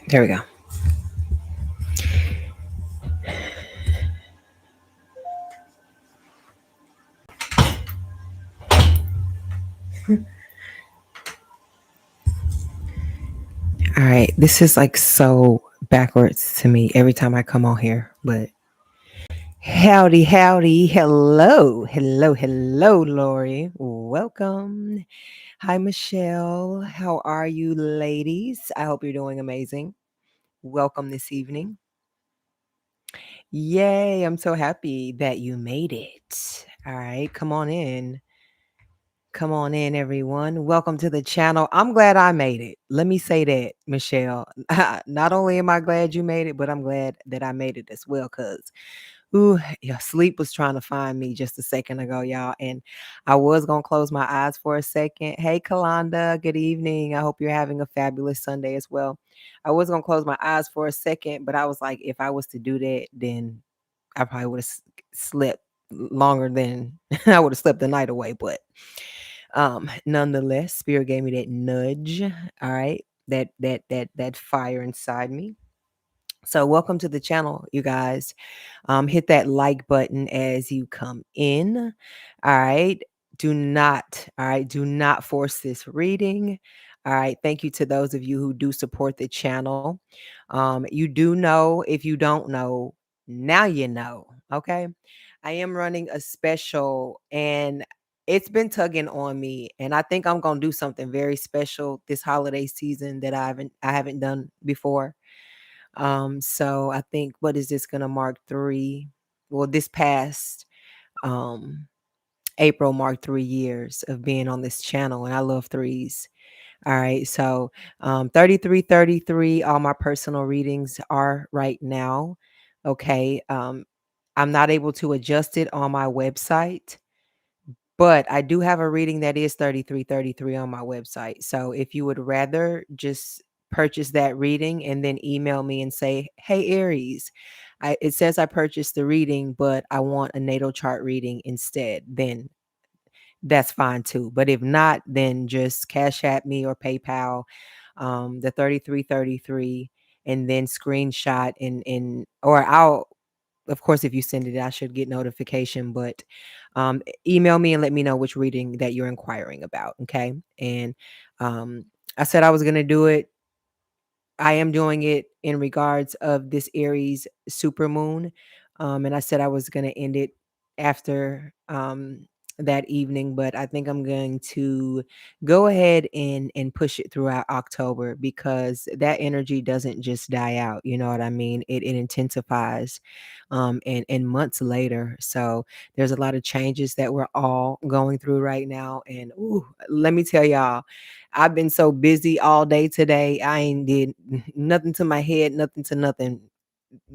There we go. All right. This is like so backwards to me every time I come on here. But howdy, howdy. Hello, hello, hello, Lori. Welcome. Hi, Michelle. How are you, ladies? I hope you're doing amazing. Welcome this evening. Yay. I'm so happy that you made it. All right. Come on in. Come on in, everyone. Welcome to the channel. I'm glad I made it. Let me say that, Michelle. Not only am I glad you made it, but I'm glad that I made it as well. Cause, yeah, sleep was trying to find me just a second ago, y'all. And I was gonna close my eyes for a second. Hey, Kalanda. Good evening. I hope you're having a fabulous Sunday as well. I was gonna close my eyes for a second, but I was like, if I was to do that, then I probably would have slept longer than I would have slept the night away. But nonetheless, spirit gave me that nudge. All right. That fire inside me. So welcome to the channel, you guys. Hit that like button as you come in. All right. Do not force this reading. All right. Thank you to those of you who do support the channel. You do know, if you don't know, now you know. Okay. I am running a special and it's been tugging on me. And I think I'm gonna do something very special this holiday season that I haven't done before. So I think, what is this gonna mark 3? Well, this past um April marked 3 years of being on this channel, and I love threes. All right, so 3333, all my personal readings are right now. Okay. I'm not able to adjust it on my website, but I do have a reading that is 3333 on my website. So if you would rather just purchase that reading and then email me and say, "Hey Aries, it says I purchased the reading, but I want a natal chart reading instead," then that's fine too. But if not, then just Cash App me or PayPal the 3333 and then screenshot and or I'll, of course, if you send it, I should get notification, but email me and let me know which reading that you're inquiring about. Okay. And um, I said I was going to do it. I am doing it in regards of this Aries super moon. And I said I was going to end it after that evening, but I think I'm going to go ahead and push it throughout October because that energy doesn't just die out. You know what I mean? It intensifies and months later. So there's a lot of changes that we're all going through right now. And ooh, let me tell y'all, I've been so busy all day today. I ain't did nothing to my head, nothing to nothing.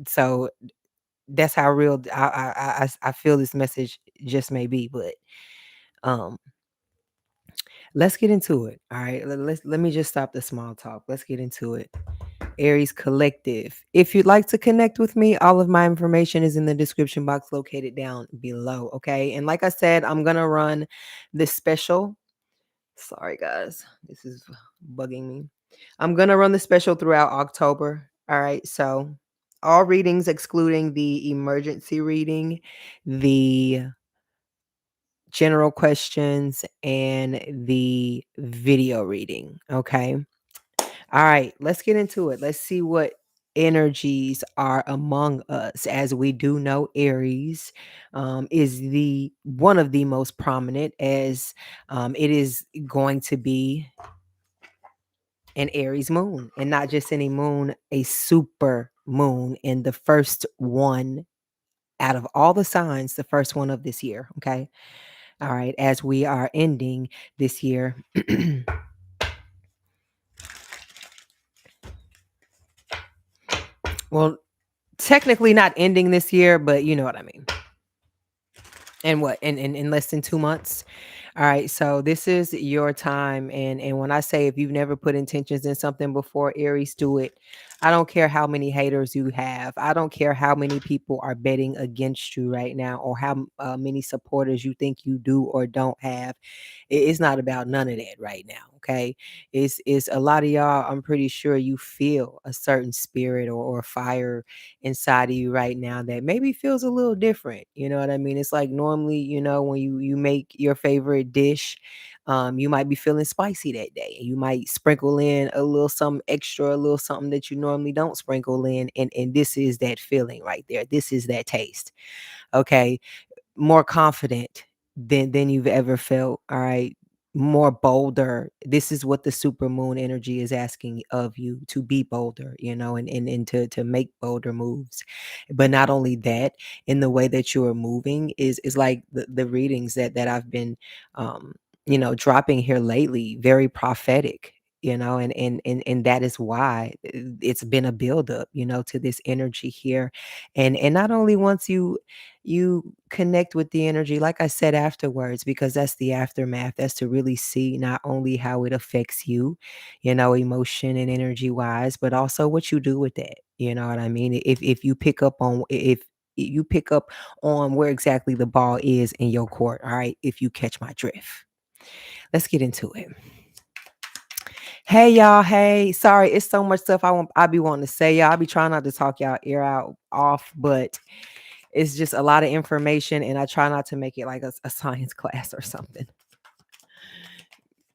So that's how real I feel this message just may be. But um, let's get into it. All right, let me just stop the small talk. Let's get into it. Aries Collective. If you'd like to connect with me, all of my information is in the description box located down below. Okay, and like I said, I'm gonna run this special. Sorry, guys. This is bugging me. I'm going to run the special throughout October. All right. So, all readings, excluding the emergency reading, the general questions, and the video reading. Okay. All right. Let's get into it. Let's see what energies are among us. As we do know, Aries is the one of the most prominent, as it is going to be an Aries moon, and not just any moon, a super moon, and the first one out of all the signs, the first one of this year. Okay. All right. As we are ending this year, well, technically not ending this year, but you know what I mean. And what in less than 2 months. All right, so this is your time. And when I say, if you've never put intentions in something before, Aries, do it. I don't care how many haters you have. I don't care how many people are betting against you right now, or how many supporters you think you do or don't have. It's not about none of that right now. Okay. It's a lot of y'all. I'm pretty sure you feel a certain spirit, or fire inside of you right now that maybe feels a little different. You know what I mean? It's like normally, when you make your favorite dish, you might be feeling spicy that day. You might sprinkle in a little something extra, a little something that you normally don't sprinkle in, and this is that feeling right there. This is that taste. Okay, more confident than you've ever felt. All right. More bolder. This is what the super moon energy is asking of you, to be bolder, and to make bolder moves. But not only that, in the way that you are moving is like the readings that I've been dropping here lately, very prophetic. And that is why it's been a buildup, to this energy here. And not only once you connect with the energy, like I said, afterwards, because that's the aftermath. That's to really see not only how it affects you, emotion and energy wise, but also what you do with that. You know what I mean? If you pick up on, if you pick up on where exactly the ball is in your court. All right, if you catch my drift. Let's get into it. Hey y'all, hey. Sorry, it's so much stuff I be wanting to say, y'all. I be trying not to talk y'all ear out off, but it's just a lot of information, and I try not to make it like a science class or something.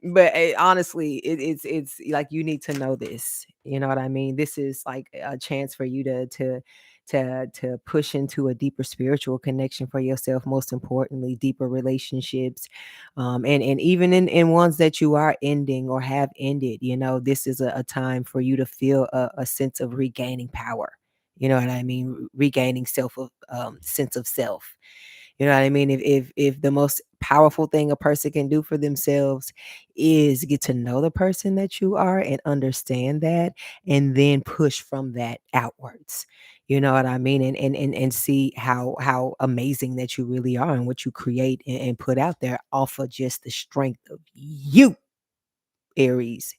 But honestly, it's like you need to know this. You know what I mean? This is like a chance for you to push into a deeper spiritual connection for yourself. Most importantly, deeper relationships, and even in ones that you are ending or have ended. This is a time for you to feel a sense of regaining power. You know what I mean? Regaining sense of self. You know what I mean? If the most powerful thing a person can do for themselves is get to know the person that you are and understand that, and then push from that outwards. You know what I mean? And see how amazing that you really are, and what you create and put out there off of just the strength of you, Aries.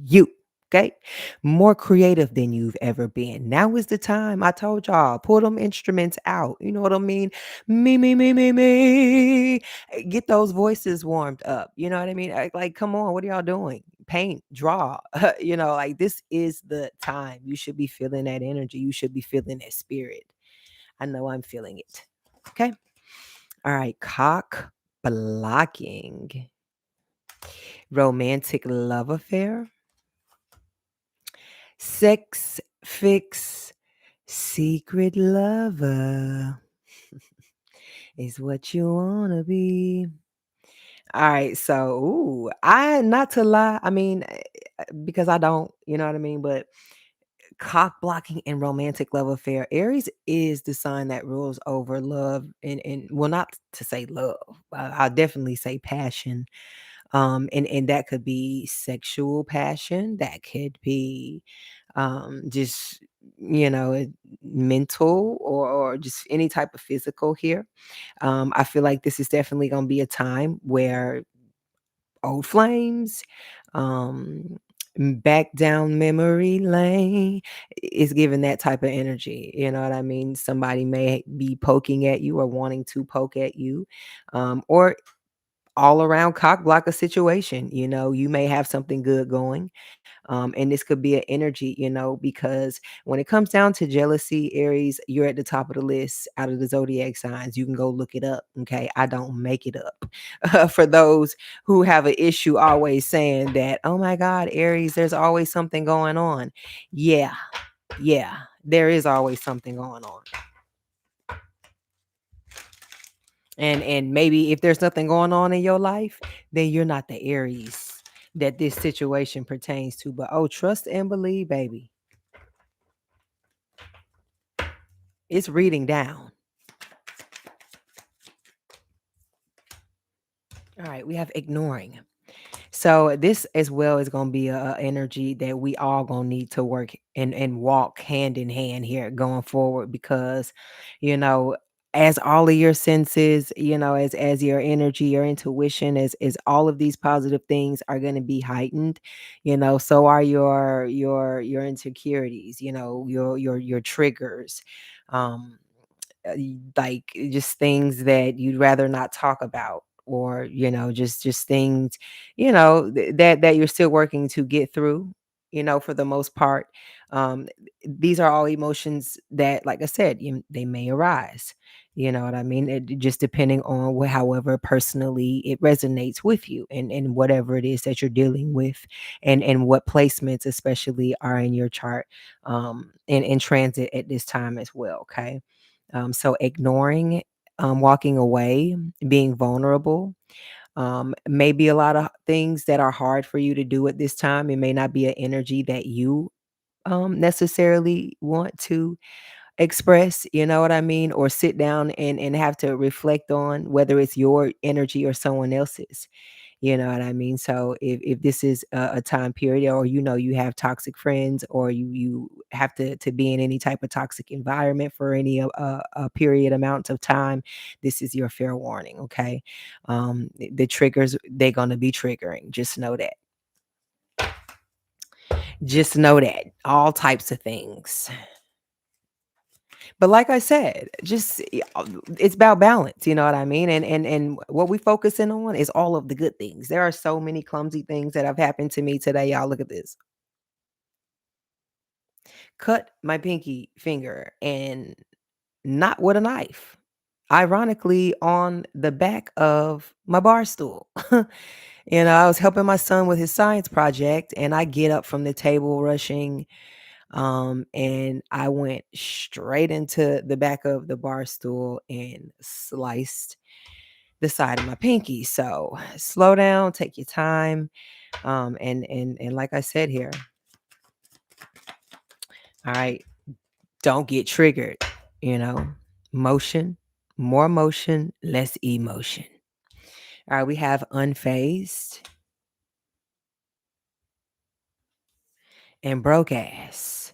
You. Okay. More creative than you've ever been. Now is the time. I told y'all, pull them instruments out. You know what I mean? Me. Get those voices warmed up. You know what I mean? Like, come on, what are y'all doing? Paint, draw. Like this is the time. You should be feeling that energy. You should be feeling that spirit. I know I'm feeling it. Okay. All right. Cock blocking. Romantic love affair. Sex fix secret lover is what you wanna be. All right, so I not to lie, I mean, because I don't, you know what I mean, but cock blocking and romantic love affair. Aries is the sign that rules over love, and well, not to say love. I'll definitely say passion. And that could be sexual passion, that could be just mental, or just any type of physical here. I feel like this is definitely going to be a time where old flames, um back down memory lane, is giving that type of energy. You know what I mean? Somebody may be poking at you or wanting to poke at you, or all around cock block a situation. You may have something good going, and this could be an energy, because when it comes down to jealousy, Aries, you're at the top of the list out of the zodiac signs. You can go look it up. Okay. I don't make it up. For those who have an issue always saying that, oh my God, Aries, there's always something going on. Yeah. Yeah. There is always something going on. And maybe if there's nothing going on in your life, then you're not the Aries that this situation pertains to. But trust and believe, baby. It's reading down. All right, we have ignoring. So this as well is going to be a energy that we all going to need to work and walk hand in hand here going forward, because you know as all of your senses, as your energy, your intuition, as all of these positive things are going to be heightened, so are your insecurities, your triggers. Um like just things that you'd rather not talk about, or just things that you're still working to get through, for the most part. um these are all emotions that, like I said, they may arise. You know what I mean? Just depending on however personally it resonates with you, and whatever it is that you're dealing with, and what placements especially are in your chart, in transit at this time as well. Okay. So ignoring, walking away, being vulnerable, maybe a lot of things that are hard for you to do at this time. It may not be an energy that you necessarily want to express, you know what I mean? Or sit down and have to reflect on, whether it's your energy or someone else's. You know what I mean? So if this is a time period, or you have toxic friends, or you have to be in any type of toxic environment for any a period amounts of time, this is your fair warning. Okay. The triggers, they're gonna be triggering. Just know that all types of things. But like I said, it's about balance, you know what I mean? And what we focusing on is all of the good things. There are so many clumsy things that have happened to me today. Y'all, look at this. Cut my pinky finger, and not with a knife. Ironically, on the back of my bar stool. I was helping my son with his science project, and I get up from the table rushing. And I went straight into the back of the bar stool and sliced the side of my pinky. So slow down, take your time. And like I said here, all right, don't get triggered, you know. Motion, more motion, less emotion. All right, we have unfazed and broke ass.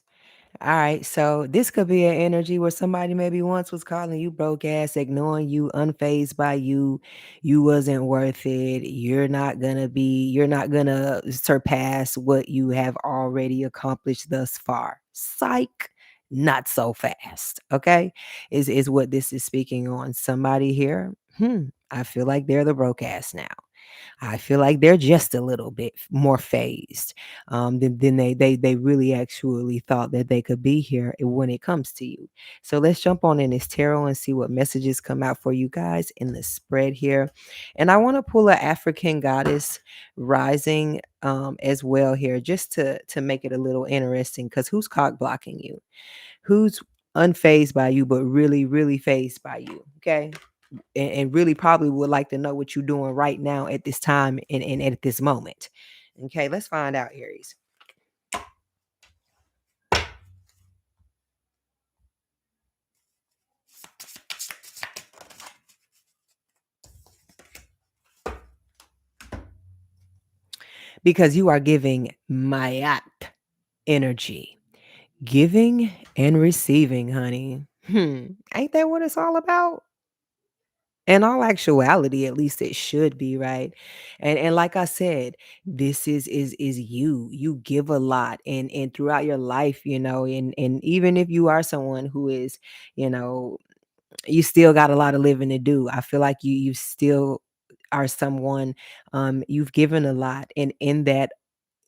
All right, so this could be an energy where somebody maybe once was calling you broke ass, ignoring you, unfazed by you. You wasn't worth it. You're not gonna surpass what you have already accomplished thus far. Psych, not so fast. Okay, is what this is speaking on. Somebody here. I feel like they're the broke ass now. I feel like they're just a little bit more phased, than they really actually thought that they could be here when it comes to you. So let's jump on in this tarot and see what messages come out for you guys in the spread here. And I want to pull an African goddess rising, as well here, just to make it a little interesting. Because who's cock blocking you? Who's unfazed by you, but really, really phased by you? Okay, and really probably would like to know what you're doing right now at this time, and at this moment. Okay, let's find out, Aries. Because you are giving Mayat energy. Giving and receiving, honey. Ain't that what it's all about? In all actuality, at least it should be, right? And like I said, this is you. You give a lot, and throughout your life, and even if you are someone who is, you know, you still got a lot of living to do. I feel like you still are someone, you've given a lot, and in that,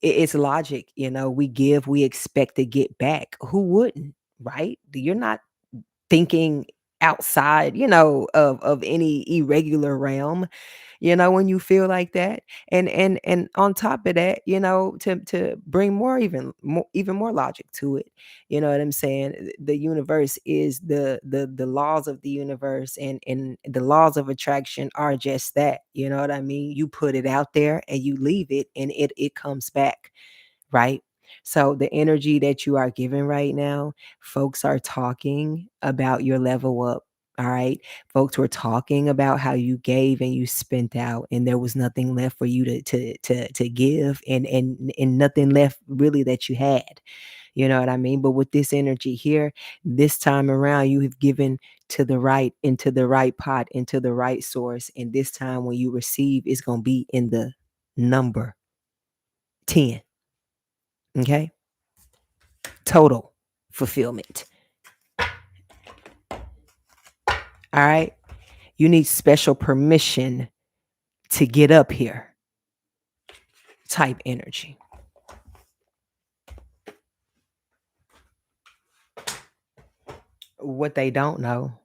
it's logic. We give, we expect to get back. Who wouldn't, right? You're not thinking outside, of any irregular realm, when you feel like that. And on top of that, to bring even more logic to it, you know what I'm saying? The universe is the laws of the universe, and the laws of attraction are just that. You know what I mean? You put it out there and you leave it, and it comes back, right? So the energy that you are giving right now, folks are talking about your level up. All right. Folks were talking about how you gave and you spent out, and there was nothing left for you to give, and nothing left really that you had. You know what I mean? But with this energy here, this time around, you have given to the right, into the right pot, into the right source. And this time when you receive, it's going to be in the number 10. Okay. Total fulfillment. All right. You need special permission to get up here type energy. What they don't know.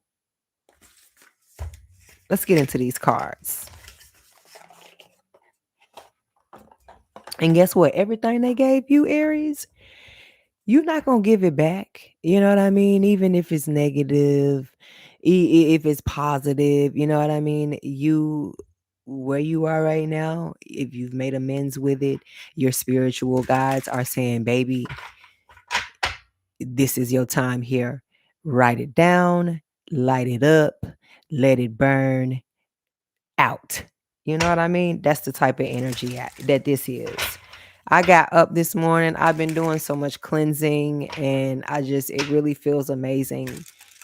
Let's get into these cards. And guess what? Everything they gave you, Aries, you're not going to give it back. You know what I mean? Even if it's negative, if it's positive, you know what I mean? Where you are right now, if you've made amends with it, your spiritual guides are saying, baby, this is your time here. Write it down, light it up, let it burn out. You know what I mean? That's the type of energy that this is. I got up this morning. I've been doing so much cleansing and it really feels amazing.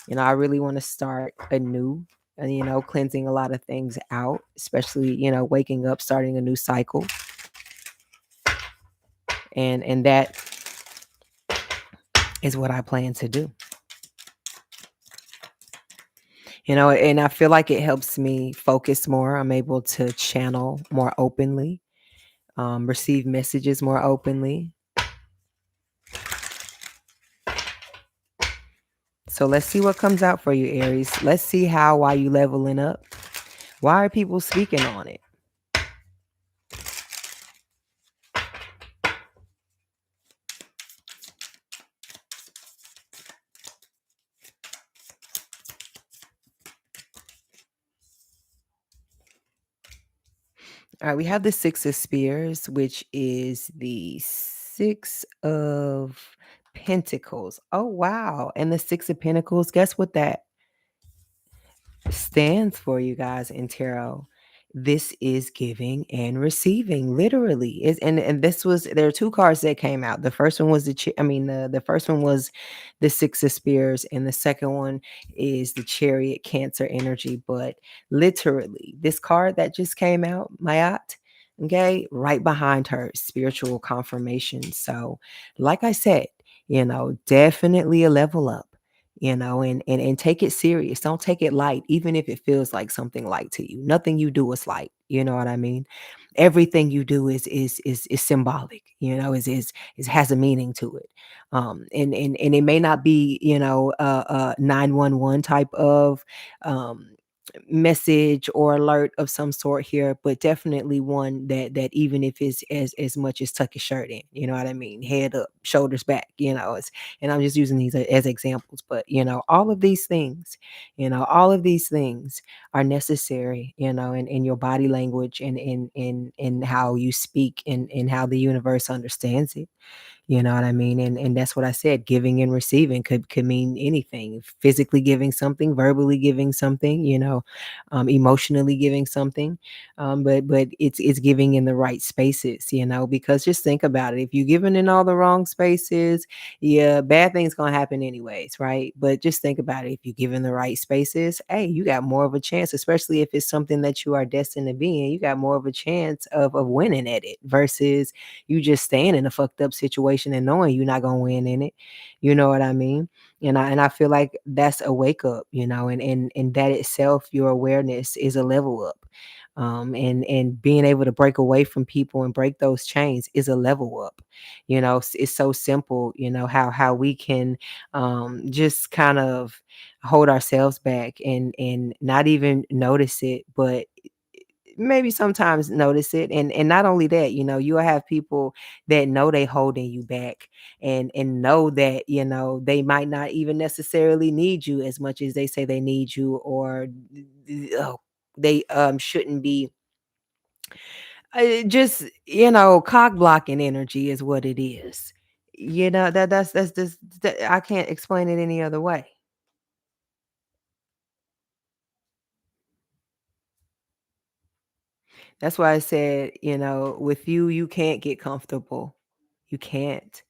You know, I really want to start anew and, cleansing a lot of things out, especially, waking up, starting a new cycle. And that is what I plan to do. And I feel like it helps me focus more. I'm able to channel more openly, receive messages more openly. So let's see what comes out for you, Aries. Let's see why you leveling up. Why are people speaking on it? All right, we have the Six of Spears, which is the Six of Pentacles. Oh, wow. And the Six of Pentacles, guess what that stands for, you guys, in tarot? This is giving and receiving, literally. And this was, there are two cards that came out. The first one was the first one was the Six of Spears, and the second one is the Chariot, Cancer energy. But literally, this card that just came out, Mayat, okay, right behind her, spiritual confirmation. So, like I said, definitely a level up, and take it serious. Don't take it light, even if it feels like something light to you. Nothing you do is light. You know what I mean? Everything you do is symbolic. Is has a meaning to it. And it may not be 911 type of message or alert of some sort here, but definitely one that even if it's as much as tuck your shirt in, you know what I mean, head up, shoulders back, and I'm just using these as examples, but all of these things are necessary, in your body language and in how you speak and how the universe understands it. You know what I mean? And that's what I said. Giving and receiving could mean anything. Physically giving something, verbally giving something, emotionally giving something. But it's giving in the right spaces, because just think about it. If you're giving in all the wrong spaces, yeah, bad things gonna happen anyways, right? But just think about it. If you give in the right spaces, hey, you got more of a chance, especially if it's something that you are destined to be in. You got more of a chance of winning at it versus you just staying in a fucked up situation and knowing you're not gonna win in it. You know what I mean? And I feel like that's a wake up, and that itself, your awareness is a level up. And being able to break away from people and break those chains is a level up. It's so simple, how we can just kind of hold ourselves back and not even notice it, but maybe sometimes notice it. And not only that, you'll have people that know they holding you back and know that they might not even necessarily need you as much as they say they need you, or oh, they shouldn't be. Just cock blocking energy is what it is. That's just I can't explain it any other way. That's why I said, with you can't get comfortable. You can't.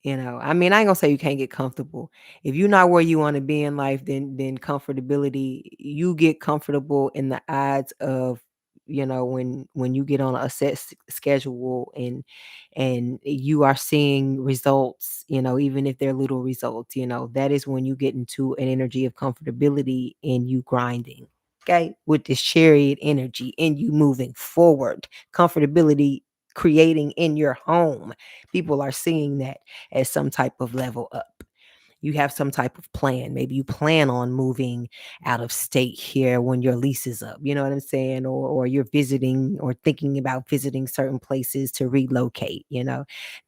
I mean, I ain't gonna say you can't get comfortable. If you're not where you want to be in life, then comfortability, you get comfortable in the eyes of, when you get on a set schedule, and you are seeing results, even if they're little results, that is when you get into an energy of comfortability and you grinding. Okay, with this chariot energy and you moving forward, comfortability creating in your home. People are seeing that as some type of level up. You have some type of plan. Maybe you plan on moving out of state here when your lease is up. You know what I'm saying? Or you're visiting or thinking about visiting certain places to relocate,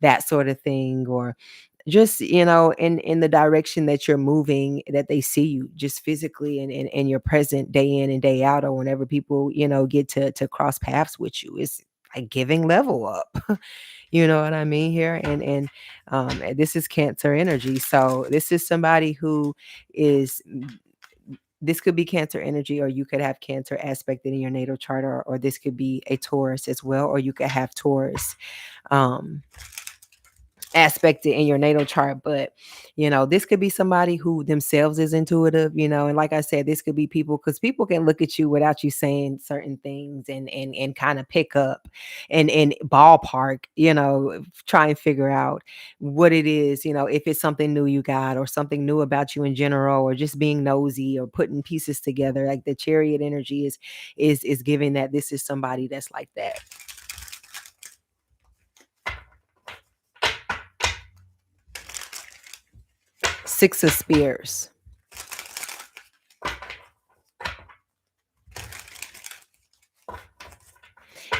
that sort of thing. Or just, in the direction that you're moving, that they see you just physically, and you're present day in and day out, or whenever people, get to cross paths with you. It's like giving level up. You know what I mean here? And this is Cancer energy. So this is somebody who is this could be Cancer energy, or you could have Cancer aspected in your natal chart, or this could be a Taurus as well, or you could have Taurus um aspected in your natal chart. But this could be somebody who themselves is intuitive, and like I said, this could be people, because people can look at you without you saying certain things, and kind of pick up and ballpark, try and figure out what it is, if it's something new you got, or something new about you in general, or just being nosy, or putting pieces together. Like the chariot energy is giving that this is somebody that's like that. Six of Spears.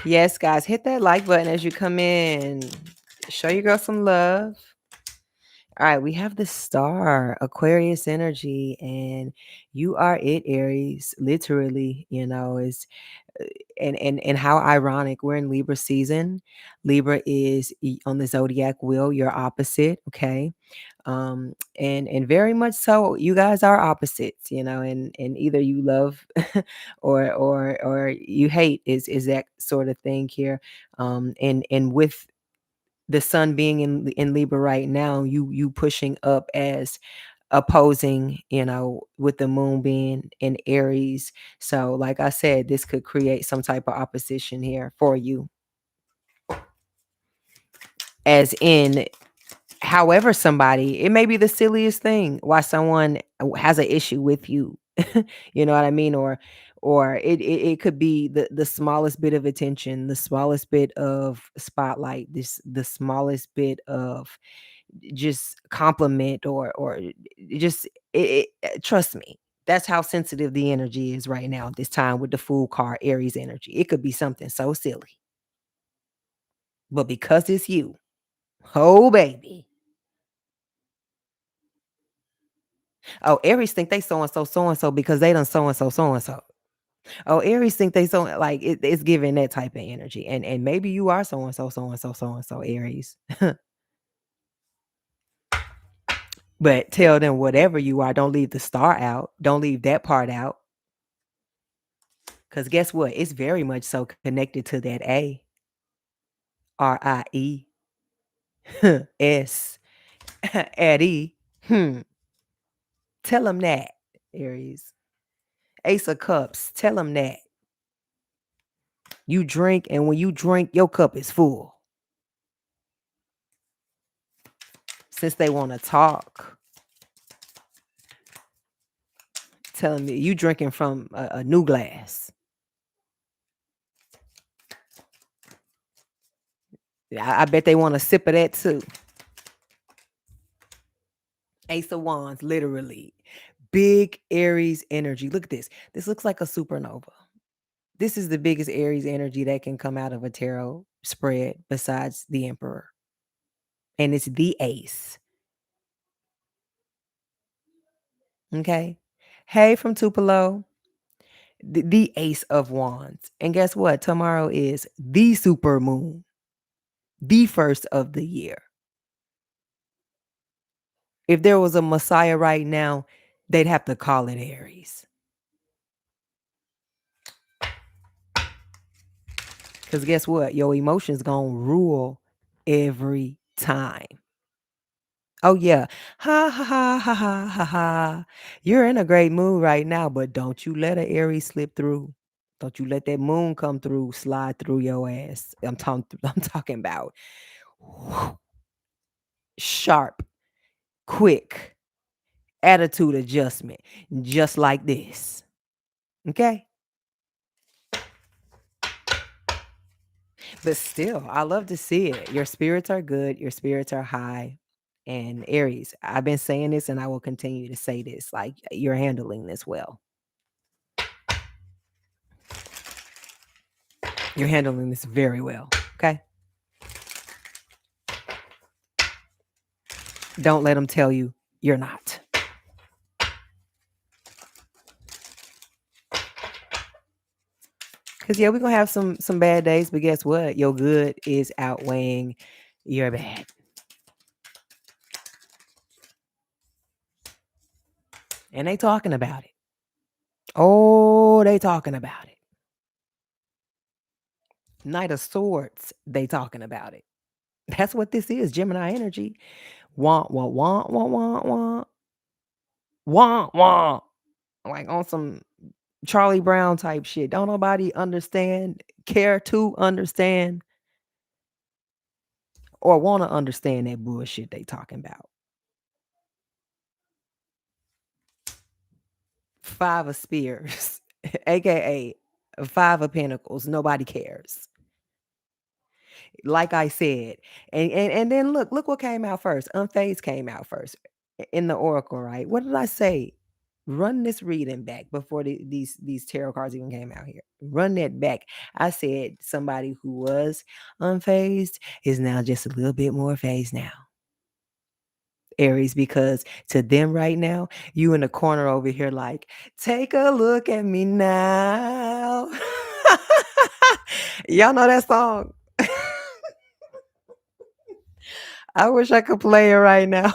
Yes, guys, hit that like button as you come in. Show your girl some love. All right, we have the star, Aquarius energy, and you are it, Aries. Literally, is and how ironic. We're in Libra season. Libra is on the zodiac wheel, your opposite. Okay. And very much so, you guys are opposites, and either you love or you hate, is that sort of thing here. And with the sun being in Libra right now, you pushing up as opposing, with the moon being in Aries. So like I said, this could create some type of opposition here for you, as in, however, somebody, it may be the silliest thing why someone has an issue with you. You know what I mean? Or it could be the smallest bit of attention, the smallest bit of spotlight, the smallest bit of just compliment, or just trust me, that's how sensitive the energy is right now at this time with the Fool card, Aries energy. It could be something so silly, but because it's you, oh baby. Oh, Aries think they so and so because they done so and so. Oh, Aries think they so, like it's giving that type of energy, and maybe you are so and so Aries, but tell them whatever you are, don't leave the star out, don't leave that part out, because guess what? It's very much so connected to that Aries. Eddie. Tell them that, Aries. Ace of Cups. Tell them that you drink, and when you drink, your cup is full. Since they want to talk, telling me you drinking from a new glass. I bet they want a sip of that too. Ace of Wands, literally. Big Aries energy. Look at this. This looks like a supernova. This is the biggest Aries energy that can come out of a tarot spread besides the Emperor. And it's the ace. Okay. Hey, from Tupelo. The Ace of Wands. And guess what? Tomorrow is the super moon, the first of the year. If there was a Messiah right now, they'd have to call it Aries. Because guess what? Your emotions gonna rule every time. Oh yeah. Ha ha ha ha ha ha ha. You're in a great mood right now, but don't you let an Aries slip through. Don't you let that moon come through, slide through your ass. I'm talking about sharp, quick attitude adjustment, just like this. Okay? But still, I love to see it. Your spirits are good, your spirits are high. And Aries, I've been saying this and I will continue to say this. Like you're handling this well. You're handling this very well. Okay? Don't let them tell you you're not. Cause yeah, we're gonna have some bad days, but guess what? Your good is outweighing your bad. And they talking about it. Oh, they talking about it. Knight of Swords, they talking about it. That's what this is, Gemini energy. Want, want, want, want, want, want, want, want. Like on some Charlie Brown type shit. Don't nobody understand, care to understand, or want to understand that bullshit they talking about. Five of Spears, aka Five of Pentacles. Nobody cares. Like I said, and then look what came out first. Unfazed came out first in the oracle, right? What did I say? Run this reading back before these tarot cards even came out here. Run that back. I said somebody who was unfazed is now just a little bit more phased now. Aries, because to them right now, you in the corner over here like, take a look at me now. Y'all know that song? I wish I could play it right now.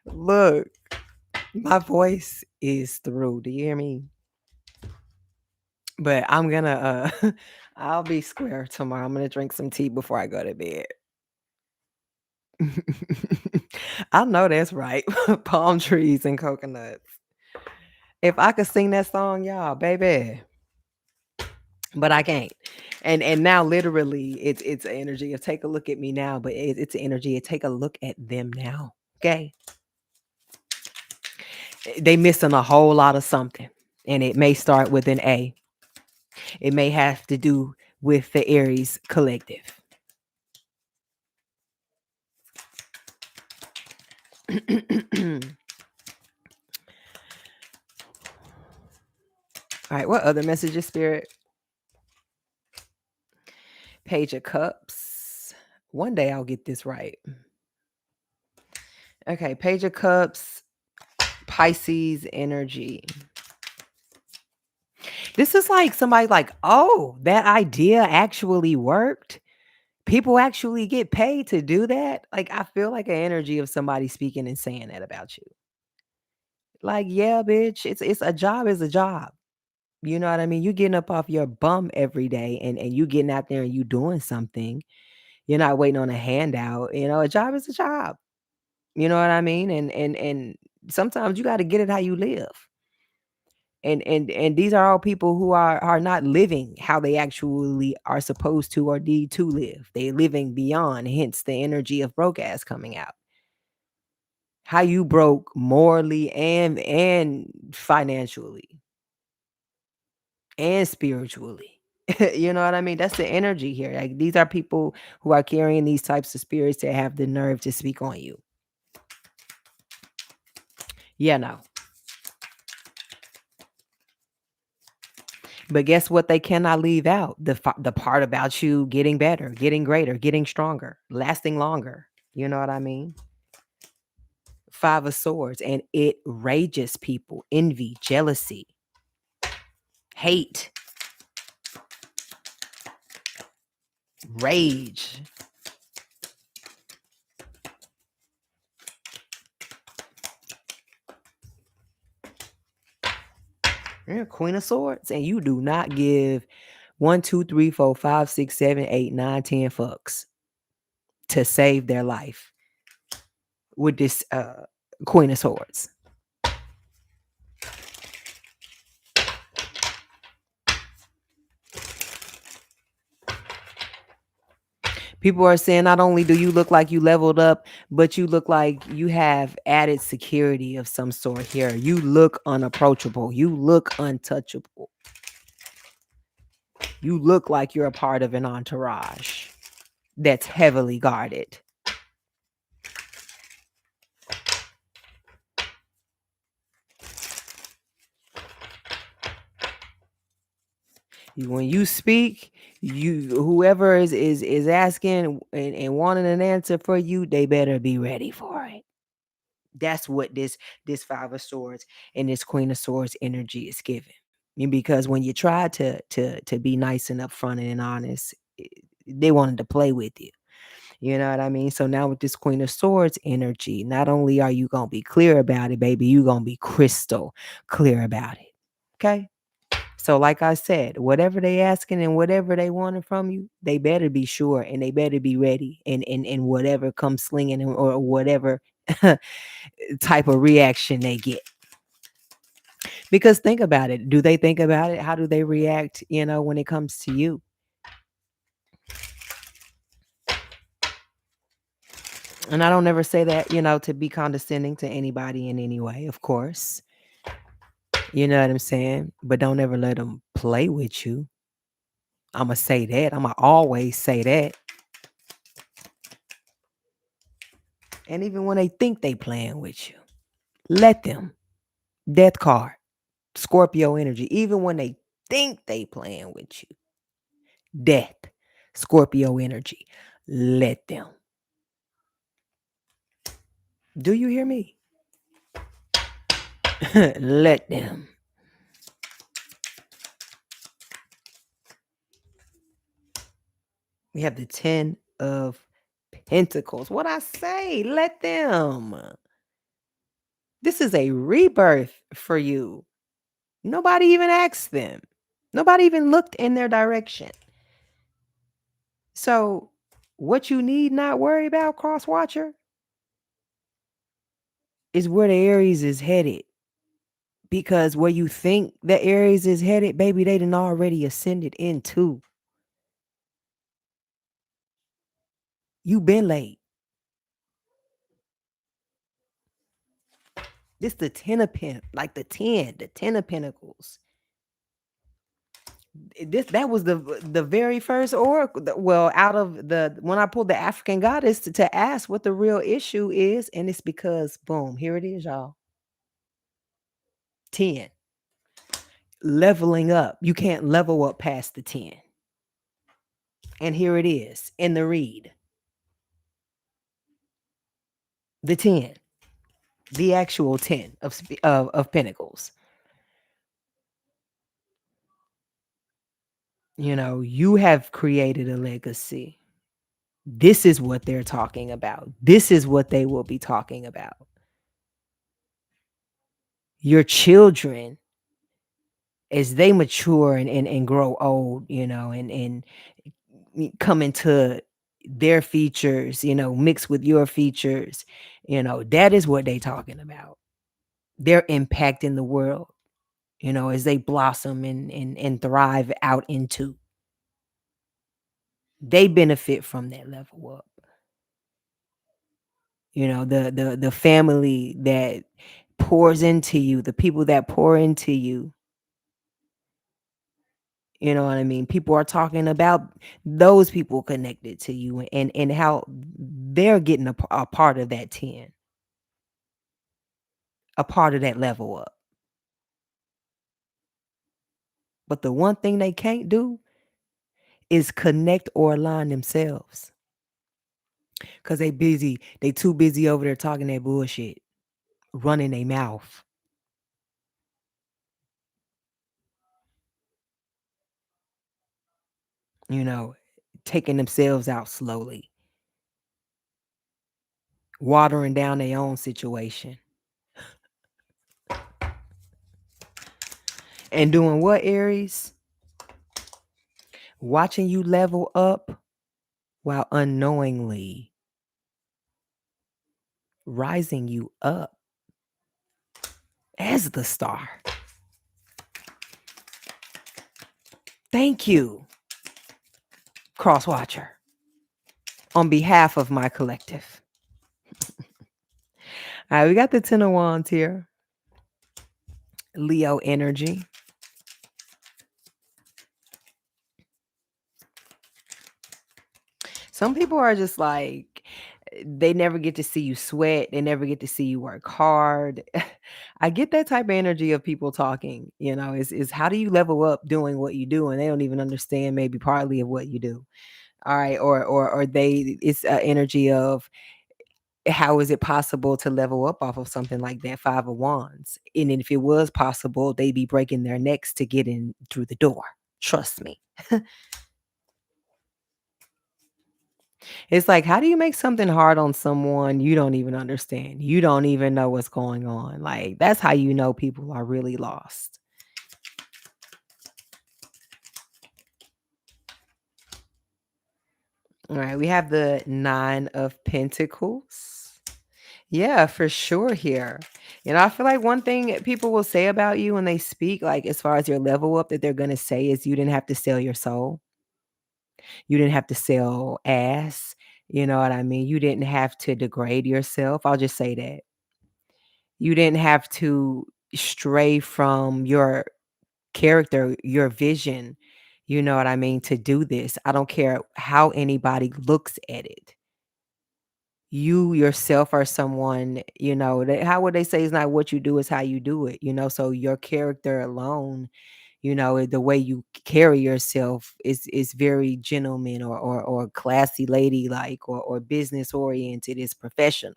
Look, my voice is through. Do you hear me? But I'm gonna I'll be square tomorrow. I'm gonna drink some tea before I go to bed. I know that's right. Palm trees and coconuts. If I could sing that song, y'all, baby. But I can't. And now literally it's an energy of take a look at me now, but it's an energy of take a look at them now. Okay. They missing a whole lot of something. And it may start with an A. It may have to do with the Aries collective. All right, what other messages, Spirit? Page of Cups. One day I'll get this right. Okay, Page of Cups, Pisces energy. This is like somebody like, oh, that idea actually worked. People actually get paid to do that. Like, I feel like an energy of somebody speaking and saying that about you. Like, yeah, bitch, it's a job is a job. You know what I mean? You getting up off your bum every day and you getting out there and you doing something. You're not waiting on a handout. You know, a job is a job. You know what I mean? And sometimes you got to get it how you live. And these are all people who are not living how they actually are supposed to or need to live. They living beyond, hence the energy of broke ass coming out. How you broke morally and financially and spiritually. You know what I mean? That's the energy here. Like these are people who are carrying these types of spirits that have the nerve to speak on you. Yeah, no. But guess what? They cannot leave out the part about you getting better, getting greater, getting stronger, lasting longer. You know what I mean? Five of Swords, and it rages people, envy, jealousy, hate, rage. Yeah, Queen of Swords, and you do not give 1, 2, 3, 4, 5, 6, 7, 8, 9, 10 fucks to save their life. with this Queen of Swords. People are saying not only do you look like you leveled up, but you look like you have added security of some sort here. You look unapproachable. You look untouchable. You look like you're a part of an entourage that's heavily guarded. When you speak, you whoever is asking and wanting an answer for you, they better be ready for it. That's what this Five of Swords and this Queen of Swords energy is giving. Because when you try to be nice and upfront and honest, they wanted to play with you. You know what I mean? So now with this Queen of Swords energy, not only are you gonna be clear about it, baby, you gonna be crystal clear about it. Okay. So, like I said, whatever they asking and whatever they wanting from you, they better be sure and they better be ready. And whatever comes slinging or whatever type of reaction they get. Because think about it. Do they think about it? How do they react, when it comes to you? And I don't ever say that, to be condescending to anybody in any way, of course. You know what I'm saying? But don't ever let them play with you. I'm going to say that. I'm going to always say that. And even when they think they playing with you, let them. Death card. Scorpio energy. Even when they think they playing with you. Death. Scorpio energy. Let them. Do you hear me? Let them. We have the 10 of Pentacles. What I say? Let them. This is a rebirth for you. Nobody even asked them. Nobody even looked in their direction. So, what you need not worry about, cross watcher, is where the Aries is headed. Because where you think the Aries is headed, baby, they done already ascended into. You been late. This the 10 of like the 10 of Pentacles. That was the very first oracle. Well, out of the when I pulled the African goddess to ask what the real issue is, and it's because boom, here it is, y'all. 10. Leveling up. You can't level up past the 10. And here it is in the read. The 10. The actual 10 of Pentacles. You have created a legacy. This is what they're talking about. This is what they will be talking about. Your children, as they mature and grow old, and come into their features, mix with your features, that is what they talking about. Their impact in the world, as they blossom and thrive out into. They benefit from that level up. The family that pours into you, the people that pour into you. You know what I mean? People are talking about those people connected to you and how they're getting a part of that 10, a part of that level up. But the one thing they can't do is connect or align themselves. Because they too busy over there talking that bullshit, running their mouth. Taking themselves out slowly. Watering down their own situation. And doing what, Aries? Watching you level up while unknowingly rising you up as the star. Thank you, Cross Watcher, on behalf of my collective. All right, we got the Ten of Wands here. Leo energy. Some people are just like, they never get to see you sweat. They never get to see you work hard. I get that type of energy of people talking, is how do you level up doing what you do? And they don't even understand maybe partly of what you do. All right. Or it's an energy of, how is it possible to level up off of something like that Five of Wands? And then if it was possible, they'd be breaking their necks to get in through the door. Trust me. It's like, how do you make something hard on someone you don't even understand? You don't even know what's going on. Like, that's how you know people are really lost. All right, we have the Nine of Pentacles. Yeah, for sure here. I feel like one thing people will say about you when they speak, like as far as your level up, that they're going to say is you didn't have to sell your soul. You didn't have to sell ass. You know what I mean? You didn't have to degrade yourself. I'll just say that. You didn't have to stray from your character, your vision, you know what I mean, to do this. I don't care how anybody looks at it. You yourself are someone, how would they say it's not what you do, is how you do it, so your character alone, the way you carry yourself is very gentleman or classy lady like or business oriented, is professional.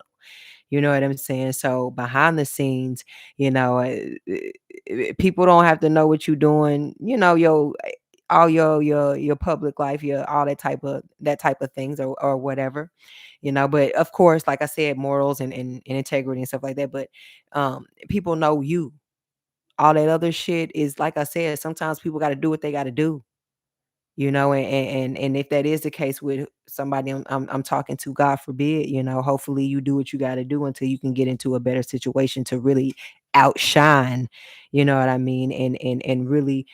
You know what I'm saying? So behind the scenes, people don't have to know what you're doing, all your public life, your all that type of things or whatever, but of course, like I said, morals and integrity and stuff like that. But people know you. All that other shit is, like I said, sometimes people got to do what they got to do, and if that is the case with somebody I'm talking to, God forbid, hopefully you do what you got to do until you can get into a better situation to really outshine, you know what I mean, and really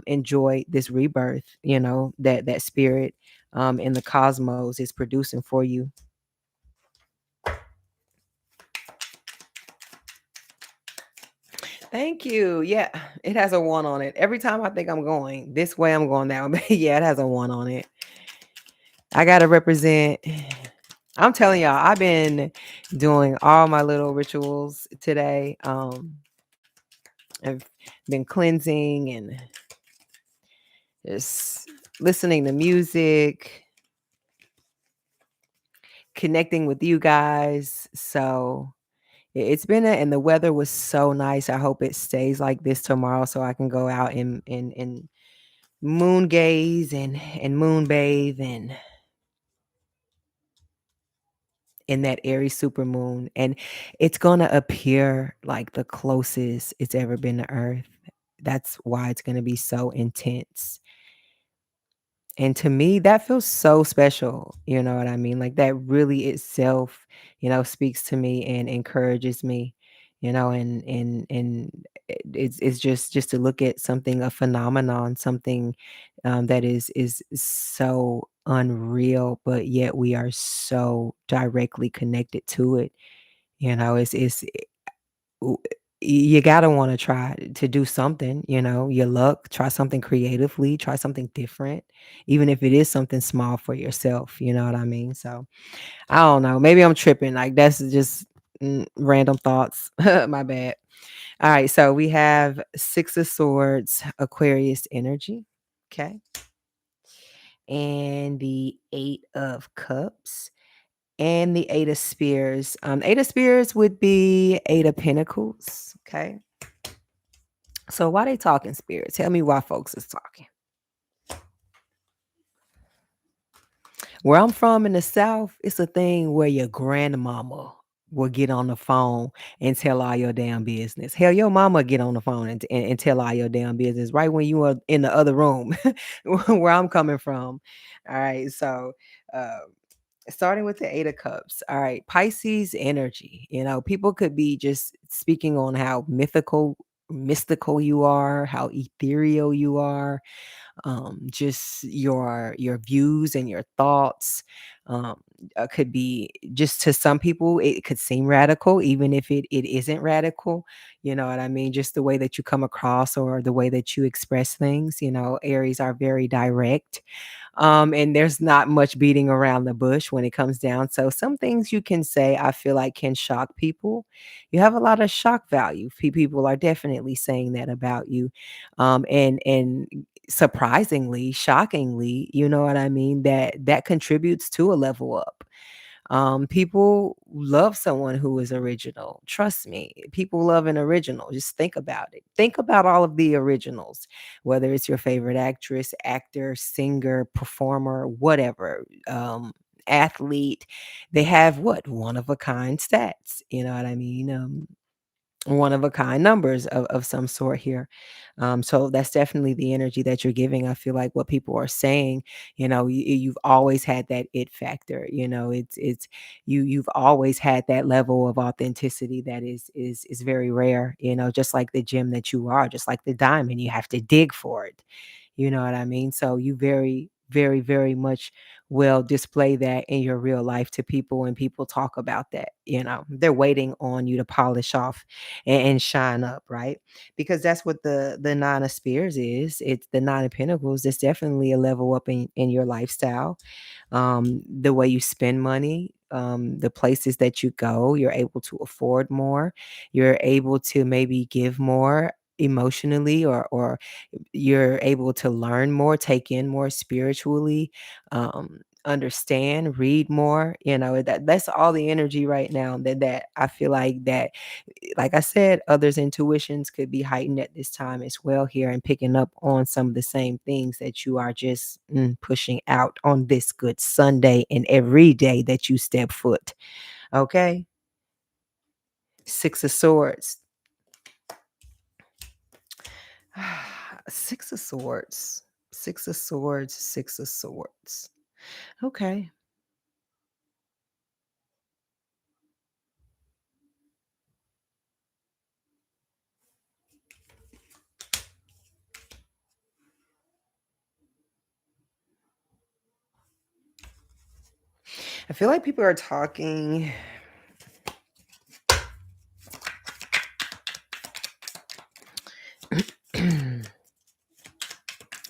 enjoy this rebirth, that spirit in the cosmos is producing for you. Thank you. Yeah, it has a one on it. Every time I think I'm going this way, I'm going that way. Yeah, it has a one on it. I gotta represent. I'm telling y'all, I've been doing all my little rituals today. I've been cleansing and just listening to music, connecting with you guys. So it's been and the weather was so nice. I hope it stays like this tomorrow so I can go out and moon gaze and moon bathe and in that Aries super moon, and it's gonna appear like the closest it's ever been to Earth. That's why it's gonna be so intense. And to me, that feels so special. You know what I mean? Like that really itself, speaks to me and encourages me, and it's just to look at something, a phenomenon, something that is so unreal, but yet we are so directly connected to it. It's w- you gotta want to try to do something, your luck, try something creatively, try something different, even if it is something small for yourself, you know what I mean? So I don't know, maybe I'm tripping, like that's just random thoughts. My bad. All right, so we have Six of Swords, Aquarius energy, okay, and the Eight of Cups and the Eight of Spears. Eight of Spears would be Eight of Pentacles, okay. So why they talking spirit? Tell me why folks is talking. Where I'm from in the South, it's a thing where your grandmama will get on the phone and tell all your damn business. Hell, your mama get on the phone and tell all your damn business right when you are in the other room where I'm coming from. All right. So uh, Starting with the 8 of Cups. All right, Pisces energy. People could be just speaking on how mystical you are, how ethereal you are, just your views and your thoughts. Um, could be just to some people, it could seem radical, even if it isn't radical. You know what I mean? Just the way that you come across or the way that you express things. Aries are very direct, and there's not much beating around the bush when it comes down. So some things you can say, I feel like can shock people. You have a lot of shock value. People are definitely saying that about you, and surprisingly, shockingly, you know what I mean. That contributes to a level up. People love someone who is original. Trust me, people love an original. Just think about it. Think about all of the originals, whether it's your favorite actress, actor, singer, performer, whatever, athlete. They have what? One of a kind stats. You know what I mean? One of a kind numbers of some sort here. So that's definitely the energy that you're giving. I feel like what people are saying, you've always had that it factor. It's you've always had that level of authenticity that is very rare. Just like the gem that you are, just like the diamond, you have to dig for it. You know what I mean? So you very, very, very much will display that in your real life to people, and people talk about that. They're waiting on you to polish off and shine up, right? Because that's what the nine of spears is. It's the nine of pentacles. It's definitely a level up in your lifestyle, the way you spend money, the places that you go. You're able to afford more. You're able to maybe give more emotionally, or you're able to learn more, take in more spiritually, understand, read more. That's all the energy right now that I feel like I said, others' intuitions could be heightened at this time as well here, and picking up on some of the same things that you are just pushing out on this good Sunday and every day that you step foot. Okay. Six of Swords. Six of Swords. Six of Swords. Six of Swords. Okay. I feel like people are talking. Let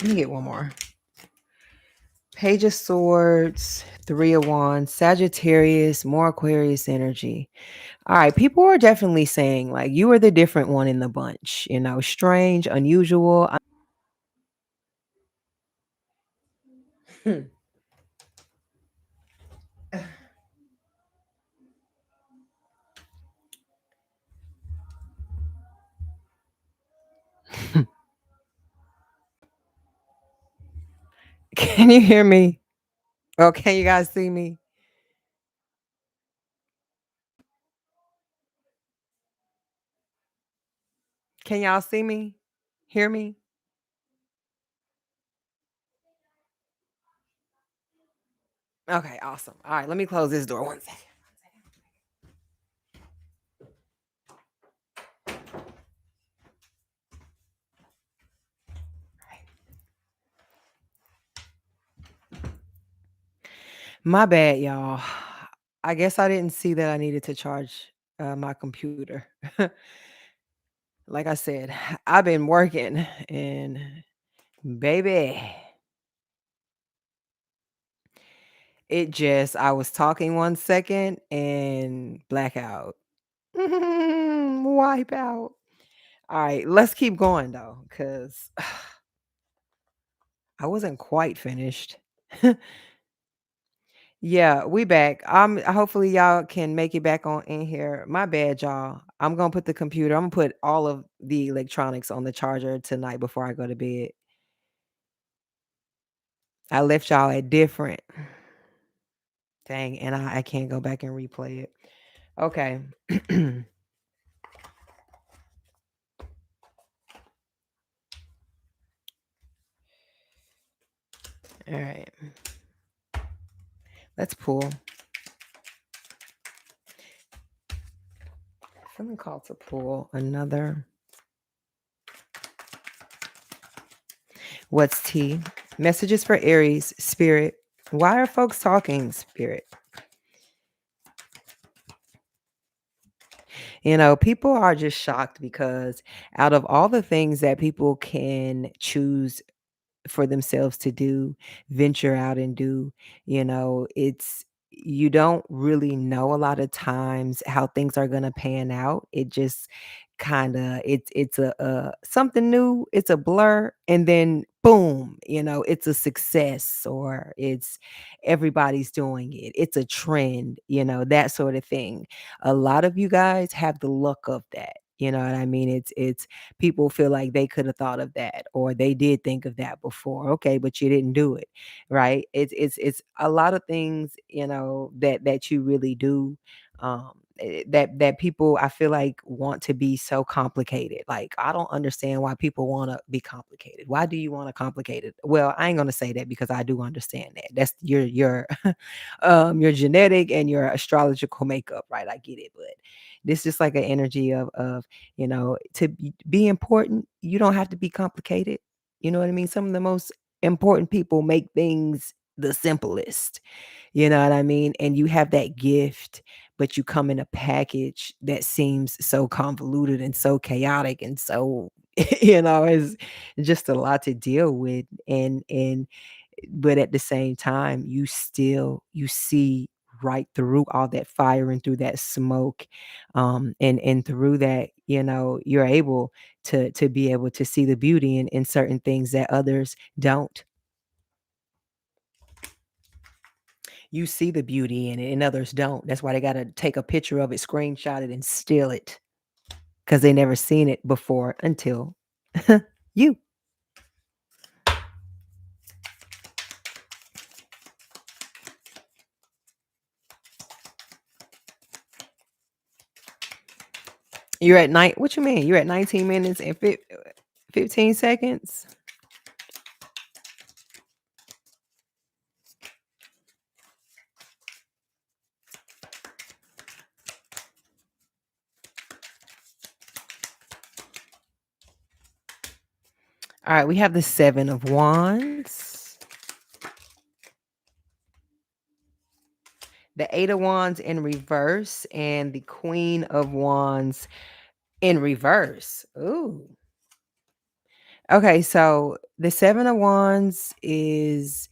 me get one more. Page of Swords, Three of Wands, Sagittarius, more Aquarius energy. All right, people are definitely saying like you are the different one in the bunch, strange, unusual. Can you hear me? Oh, can you guys see me? Can y'all see me? Hear me? Okay, awesome. All right, let me close this door one second. My bad, y'all. I guess I didn't see that I needed to charge my computer. Like I said, I've been working, and baby, I was talking 1 second and blackout. Wipe out. All right, let's keep going though, because I wasn't quite finished. Yeah, we back. Hopefully y'all can make it back on in here. My bad, y'all. I'm gonna put all of the electronics on the charger tonight before I go to bed. I left y'all at different. Dang, and I can't go back and replay it. Okay. All right. Let's pull. Feeling called to pull another. What's tea? Messages for Aries, Spirit. Why are folks talking, Spirit? People are just shocked because out of all the things that people can choose for themselves to do, venture out and do, it's you don't really know a lot of times how things are going to pan out. It just kind of it's a something new, it's a blur, and then boom, it's a success, or it's everybody's doing it. It's a trend, that sort of thing. A lot of you guys have the luck of that. You know what I mean? It's people feel like they could have thought of that, or they did think of that before. Okay, but you didn't do it, right? It's a lot of things, that you really do. That people, I feel like, want to be so complicated. Like, I don't understand why people want to be complicated. Why do you want to complicate it? Well, I ain't gonna say that because I do understand that. That's your genetic and your astrological makeup, right? I get it, but this is like an energy of to be important, you don't have to be complicated. You know what I mean? Some of the most important people make things the simplest. You know what I mean? And you have that gift, but you come in a package that seems so convoluted and so chaotic and so is just a lot to deal with. And but at the same time, you see right through all that fire and through that smoke, and through that, you're able to be able to see the beauty in certain things that others don't. You see the beauty in it and others don't. That's why they got to take a picture of it, screenshot it, and steal it, because they never seen it before until you. You're at night. What you mean? You're at 19 minutes and 15 seconds. All right, we have the 7 of Wands, the 8 of Wands in reverse, and the Queen of Wands in reverse. Ooh. Okay, so the 7 of Wands is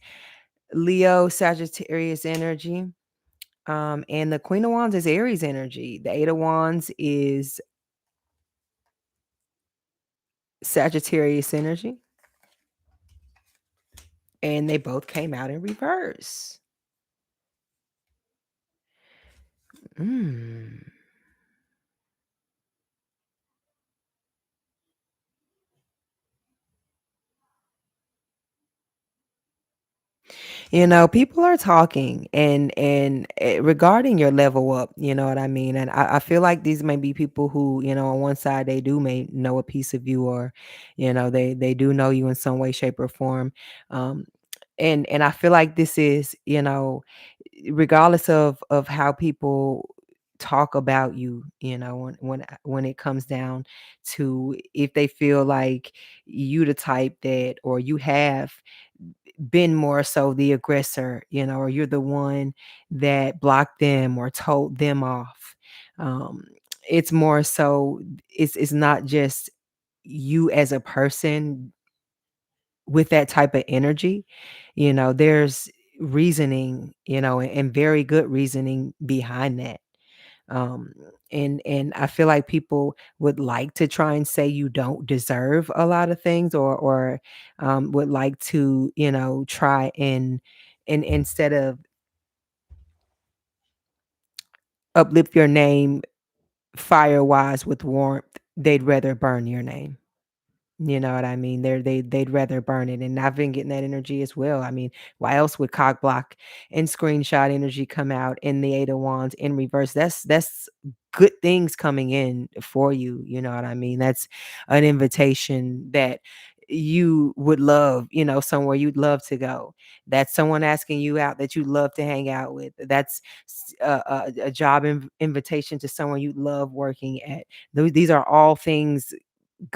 Leo, Sagittarius energy. And the Queen of Wands is Aries energy. The 8 of Wands is Sagittarius energy. And they both came out in reverse. Mm. People are talking, and regarding your level up, you know what I mean? And I feel like these may be people who, on one side, they do may know a piece of you, or, they do know you in some way, shape, or form. Um, and I feel like this is, regardless of how people talk about you, when it comes down to, if they feel like you the type that, or you have been more so the aggressor, or you're the one that blocked them or told them off. Um, it's more so, it's not just you as a person with that type of energy. There's reasoning, and very good reasoning behind that. um and I feel like people would like to try and say you don't deserve a lot of things, or would like to, try and instead of uplift your name fire wise with warmth, they'd rather burn your name. You know what I mean? They'd rather burn it, and I've been getting that energy as well. I mean, why else would cock block and screenshot energy come out in the 8 of Wands in reverse? That's good things coming in for you. You know what I mean? That's an invitation that you would love, somewhere you'd love to go. That's someone asking you out that you'd love to hang out with. That's a job invitation to someone you love working at. These are all things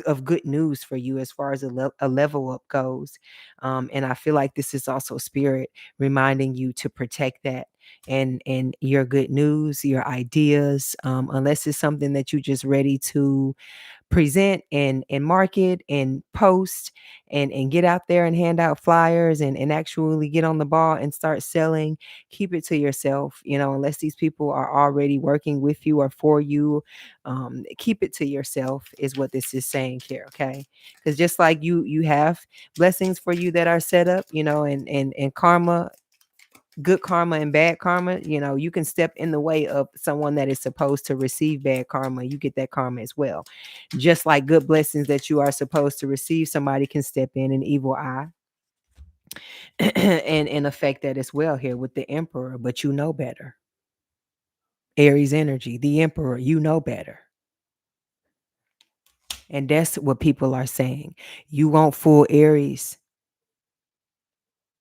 of good news for you as far as a level up goes. And I feel like this is also spirit reminding you to protect that, and your good news, your ideas, unless it's something that you just ready to present and market and post and get out there and hand out flyers and actually get on the ball and start selling. Keep it to yourself, unless these people are already working with you or for you. Keep it to yourself is what this is saying here. Okay, because just like you have blessings for you that are set up, and karma, good karma and bad karma, you can step in the way of someone that is supposed to receive bad karma. You get that karma as well. Just like good blessings that you are supposed to receive, somebody can step in an evil eye and affect that as well here with the emperor, but you know better. Aries energy, the emperor, you know better. And that's what people are saying. You won't fool Aries.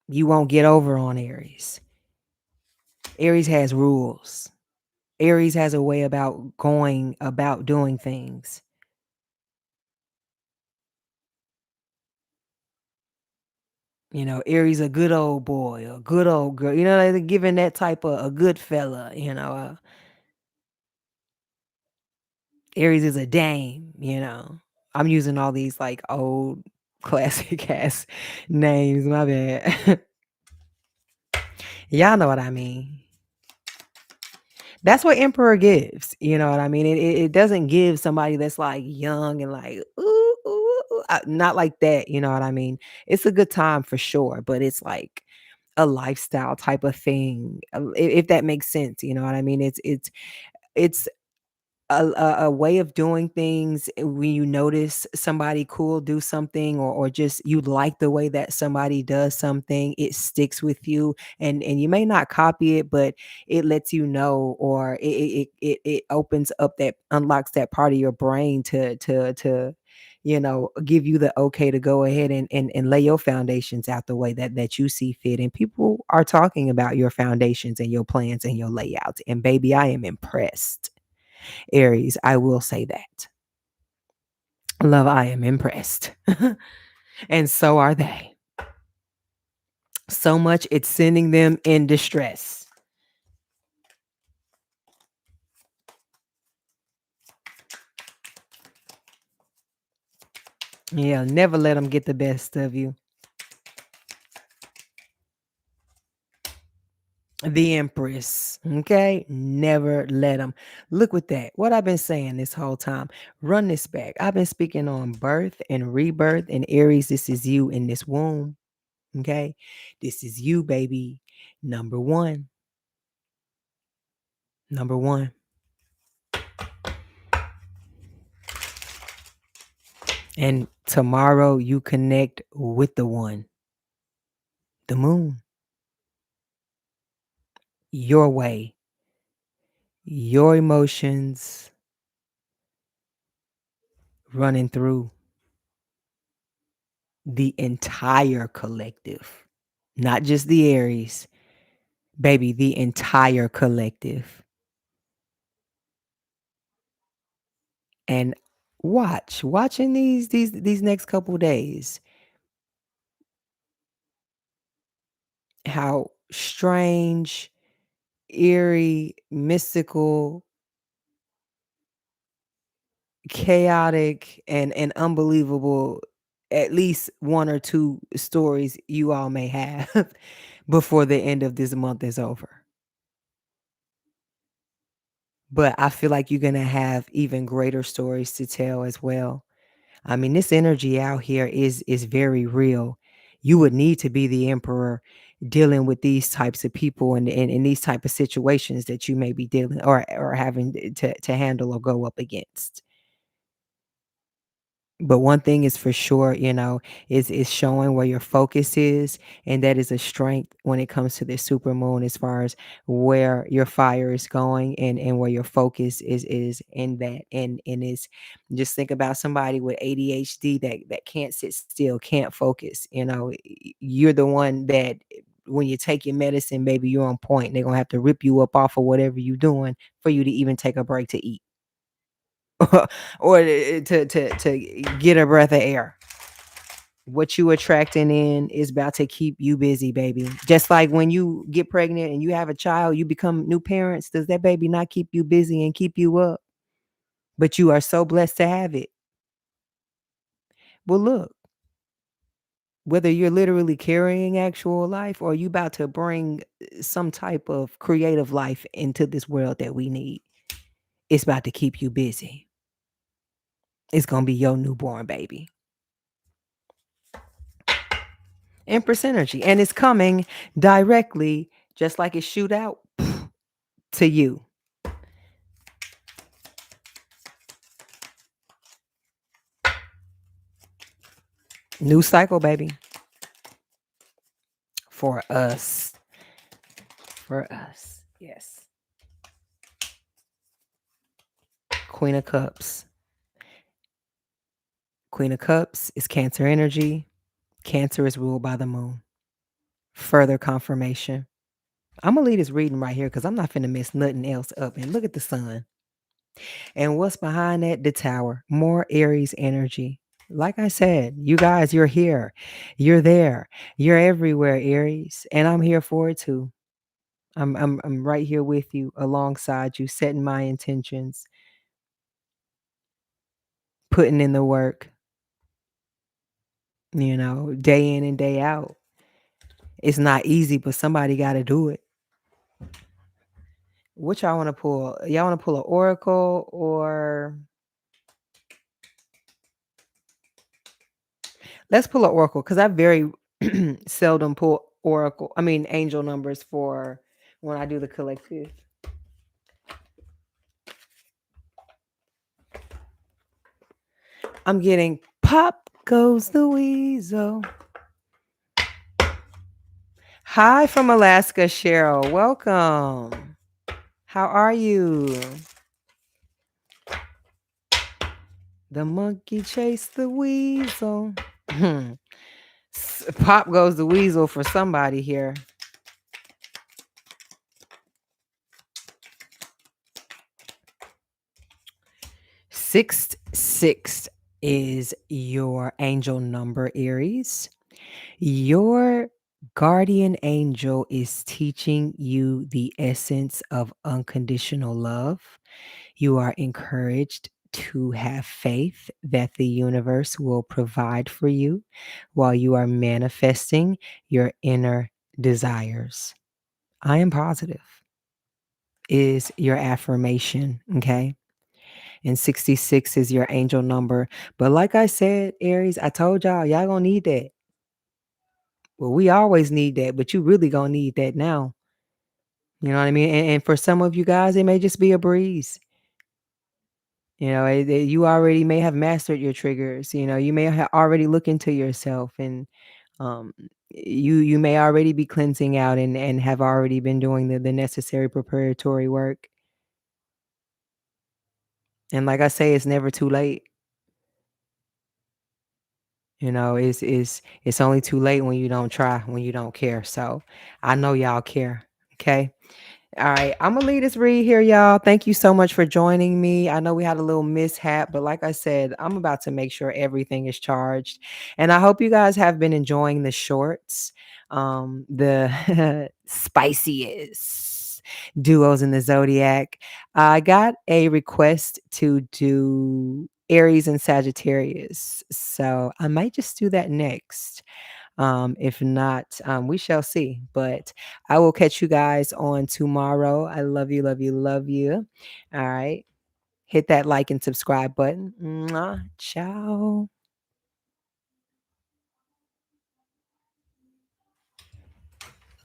You won't get over on Aries. Aries has rules. Aries has a way about going about doing things. Aries a good old boy, a good old girl. They're giving that type of a good fella. Aries is a dame. I'm using all these like old classic ass names. My bad. Y'all know what I mean. That's what Emperor gives. You know what I mean? It doesn't give somebody that's like young and like, ooh, ooh, ooh, not like that. You know what I mean? It's a good time for sure, but it's like a lifestyle type of thing, if that makes sense. You know what I mean? It's a way of doing things. When you notice somebody cool do something, or just you like the way that somebody does something, it sticks with you, and you may not copy it, but it lets you know, or it opens up, that unlocks that part of your brain to give you the okay to go ahead and lay your foundations out the way that you see fit. And people are talking about your foundations and your plans and your layouts, and baby, I am impressed. Aries, I will say that. Love, I am impressed. And so are they. So much it's sending them in distress. Yeah, never let them get the best of you. The Empress. Okay. Never let them. Look with that. What I've been saying this whole time. Run this back. I've been speaking on birth and rebirth. And Aries, this is you in this womb. Okay. This is you, baby. Number one. Number one. And tomorrow you connect with the one, the moon, your way, your emotions running through the entire collective, not just the Aries, baby, the entire collective. And watching these next couple days, how strange, eerie, mystical, chaotic, and unbelievable, at least one or two stories you all may have before the end of this month is over. But I feel like you're gonna have even greater stories to tell as well. I mean, this energy out here is very real. You would need to be the emperor dealing with these types of people, and these type of situations that you may be dealing or having to handle or go up against. But one thing is for sure, is showing where your focus is, and that is a strength when it comes to the super moon, as far as where your fire is going, and where your focus is in that. And is just think about somebody with ADHD that can't sit still, can't focus. You're the one that when you take your medicine, baby, you're on point. They're gonna have to rip you up off of whatever you're doing for you to even take a break to eat. Or to get a breath of air. What you attracting in is about to keep you busy, baby. Just like when you get pregnant and you have a child, you become new parents. Does that baby not keep you busy and keep you up? But you are so blessed to have it. Well, look, whether you're literally carrying actual life or you about to bring some type of creative life into this world that we need, it's about to keep you busy. It's gonna be your newborn baby. Empress energy. And it's coming directly, just like it shoot out to you. New cycle, baby. For us. For us. Yes. Queen of Cups. Queen of Cups is Cancer energy. Cancer is ruled by the moon. Further confirmation. I'm going to leave this reading right here because I'm not finna mess nothing else up. And look at the sun. And what's behind that? The tower. More Aries energy. Like I said, you guys, you're here. You're there. You're everywhere, Aries. And I'm here for it too. I'm right here with you, alongside you, setting my intentions, putting in the work, day in and day out. It's not easy, but somebody got to do it. What y'all want to pull? Y'all want to pull an oracle, or let's pull an oracle, because I very seldom pull angel numbers for when I do the collective. I'm getting pop goes the weasel. Hi from Alaska, Cheryl. Welcome. How are you? The monkey chased the weasel. Pop goes the weasel for somebody here. Six is your angel number, Aries. Your guardian angel is teaching you the essence of unconditional love. You are encouraged to have faith that the universe will provide for you while you are manifesting your inner desires. I am positive is your affirmation, okay? And 66 is your angel number. But like I said, Aries, I told y'all gonna need that. Well, we always need that, but you really gonna need that now. You know what I mean? And for some of you guys, it may just be a breeze. You already may have mastered your triggers. You may have already looked into yourself, and um, you may already be cleansing out and have already been doing the necessary preparatory work. And like I say, it's never too late. It's only too late when you don't try, when you don't care. So I know y'all care. Okay. All right, I'm gonna leave this read here, y'all. Thank you so much for joining me. I know we had a little mishap, but like I said, I'm about to make sure everything is charged. And I hope you guys have been enjoying the shorts, the spiciest duos in the zodiac. I got a request to do Aries and Sagittarius, so I might just do that next. If not, we shall see. But I will catch you guys on tomorrow. I love you, love you, love you. All right. Hit that like and subscribe button. Mwah. Ciao.